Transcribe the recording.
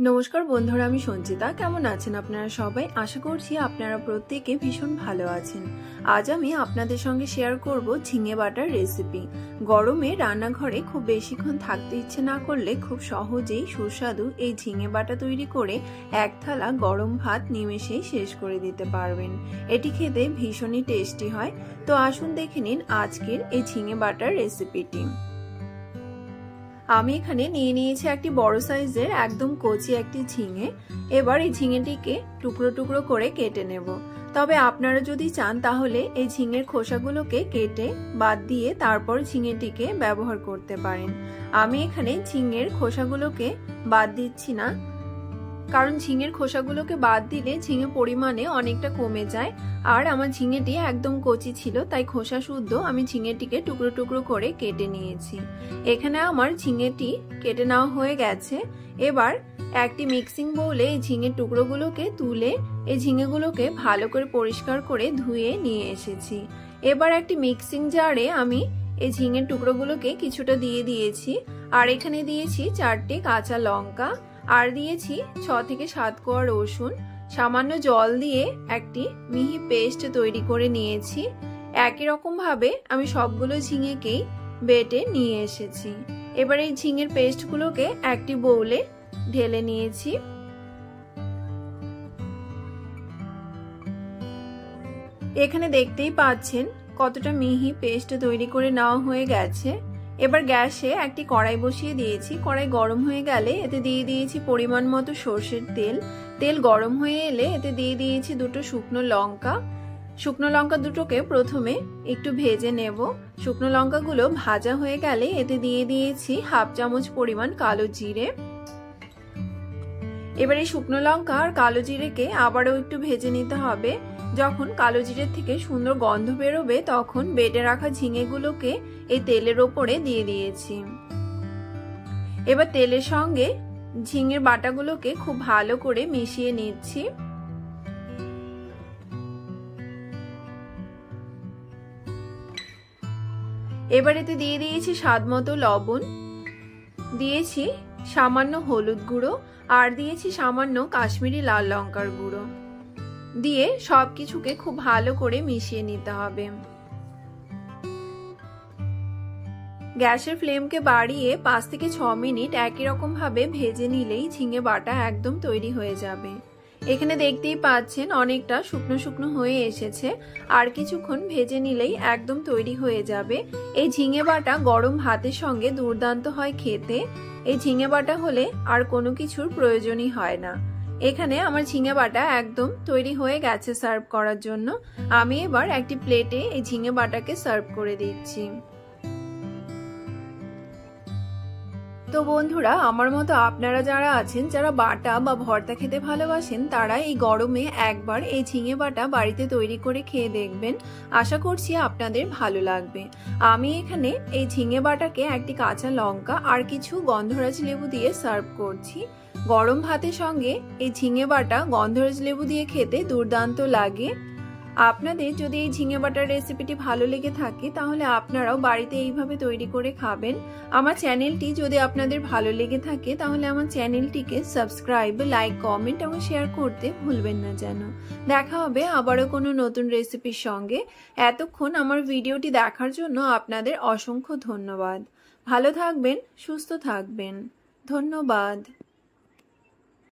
नमस्कार बंधुरा आमी संचिता केमन आছেন আপনারা সবাই आशा করছি আপনারা প্রত্যেকে ভীষণ ভালো আছেন। আজ আমি আপনাদের সঙ্গে শেয়ার করব ঝিঙে বাটার রেসিপি। গরমে রান্নাঘরে খুব বেশিক্ষণ থাকতে ইচ্ছে না করলে খুব সহজেই সুস্বাদু এই ঝিঙে বাটা তৈরি করে এক থালা গরম ভাত নিমেষেই শেষ করে দিতে পারবেন। এটি খেতে ভীষণই টেস্টি হয়। তো আসুন দেখে নিন আজকের এই ঝিঙে বাটার রেসিপিটি। আমি এখানে নিয়ে নিয়েছি একটি বড় সাইজের একদম কচি একটি ঝিঙে। এবার এই ঝিঙেটিকে টুকরো টুকরো করে কেটে নেব। তবে আপনারা যদি চান তাহলে এই ঝিঙের খোসাগুলোকে কেটে বাদ দিয়ে তারপর ঝিঙেটিকে ব্যবহার করতে পারেন। আমি এখানে ঝিঙের খোসাগুলোকে বাদ দিচ্ছি না, কারণ ঝিঙের খোসাগুলোকে বাদ দিলে ঝিঙে পরিমাণে অনেকটা কমে যায়। আর আমার ঝিঙেটি একদম কচি ছিল, তাই খোসা শুদ্ধ আমি ঝিঙেটিকে টুকরো টুকরো করে কেটে নিয়েছি। এখানে আমার ঝিঙেটি কেটে নেওয়া হয়ে গেছে। এবার একটি মিক্সিং বোলে এই ঝিঙের টুকরোগুলোকে তুলে এই ঝিঙেগুলোকে ভালো করে পরিষ্কার করে ধুয়ে নিয়ে এসেছি। এবার একটি মিক্সিং জারে আমি এই ঝিঙের টুকরোগুলোকে কিছুটা দিয়ে দিয়েছি। আর এখানে দিয়েছি 4টে কাঁচা লঙ্কা, আর দিয়েছি 6 থেকে 7 কোয়া রসুন। সামান্য জল দিয়ে একটি মিহি পেস্ট তৈরি করে নিয়েছি। একই রকম ভাবে আমি সবগুলো ঝিঙেকেই বেটে নিয়ে এসেছি। এবার এই ঝিঙের পেস্টগুলোকে একটি বোলে ঢেলে নিয়েছি। এখানে দেখতেই পাচ্ছেন কতটা মিহি পেস্ট তৈরি করে নেওয়া হয়ে গেছে। এবার গ্যাসে একটি কড়াই বসিয়ে দিয়েছি। কড়াই গরম হয়ে গেলে এতে দিয়ে দিয়েছি পরিমাণ মতো সরষের তেল। তেল গরম হয়ে এলে এতে দিয়ে দিয়েছি 2টো শুকনো লঙ্কা। শুকনো লঙ্কা দুটোকে প্রথমে একটু ভেজে নেব। শুকনো লঙ্কাগুলো ভাজা হয়ে গেলে এতে দিয়ে দিয়েছি 1/2 চামচ পরিমাণ কালো জিরে। এবার এই শুকনো লঙ্কা আর কালো জিরেকে আবারও একটু ভেজে নিতে হবে। যখন কালো জিরের থেকে সুন্দর গন্ধ বেরোবে তখন বেটে রাখা ঝিঙেগুলোকে এই তেলের ওপরে দিয়ে দিয়েছি। এবার তেলের সঙ্গে ঝিঙের বাটাগুলোকে খুব ভালো করে মিশিয়ে নিচ্ছি। এবার এতে দিয়ে দিয়েছি স্বাদ মতো লবণ, দিয়েছি সামান্য হলুদ গুঁড়ো, আর দিয়েছি সামান্য কাশ্মীরি লাল লঙ্কার গুঁড়ো। দিয়ে সবকিছুকে খুব ভালো করে মিশিয়ে নিতে হবে। গ্যাসের ফ্লেমকে বাড়িয়ে 5 থেকে 6 মিনিট একই রকম ভাবে ভেজে নিলেই ঝিঙে বাটা একদম তৈরি হয়ে যাবে। এখানে দেখতেই পাচ্ছেন অনেকটা শুকনো শুকনো হয়ে এসেছে। আর কিছুক্ষণ ভেজে নিলেই একদম তৈরি হয়ে যাবে। এই ঝিঙে বাটা গরম ভাতের সঙ্গে দুর্দান্ত হয় খেতে। এই ঝিঙে বাটা হলে আর কোনো কিছুর প্রয়োজনই হয় না। এখানে আমার ঝিঙে বাটা একদম তৈরি হয়ে গেছে সার্ভ করার জন্য। আমি এবার একটি প্লেটে এই ঝিঙে বাটাকে সার্ভ করে দিচ্ছি। তো বন্ধুরা, আমার মতো আপনারা যারা আছেন যারা বাটা বা ভর্তা খেতে ভালোবাসেন তারা এই গরমে একবার এই ঝিঙে বাটা বাড়িতে তৈরি করে খেয়ে দেখবেন। আশা করছি আপনাদের ভালো লাগবে। আমি এখানে এই ঝিঙে বাটাকে একটি কাঁচা লঙ্কা আর কিছু গন্ধরাজ লেবু দিয়ে সার্ভ করছি। গরম ভাতের সঙ্গে এই ঝিঙে বাটা গন্ধরাজ লেবু দিয়ে খেতে দুর্দান্ত লাগে। আপনাদের যদি এই ঝিঙে বাটার রেসিপিটি ভালো লেগে থাকে তাহলে আপনারাও বাড়িতে এইভাবে তৈরি করে খাবেন। আমার চ্যানেলটি যদি আপনাদের ভালো লেগে থাকে তাহলে আমার চ্যানেলটিকে সাবস্ক্রাইব, লাইক, কমেন্ট এবং শেয়ার করতে ভুলবেন না যেন। দেখা হবে আবারও কোনো নতুন রেসিপির সঙ্গে। এতক্ষণ আমার ভিডিওটি দেখার জন্য আপনাদের অসংখ্য ধন্যবাদ। ভালো থাকবেন, সুস্থ থাকবেন। ধন্যবাদ।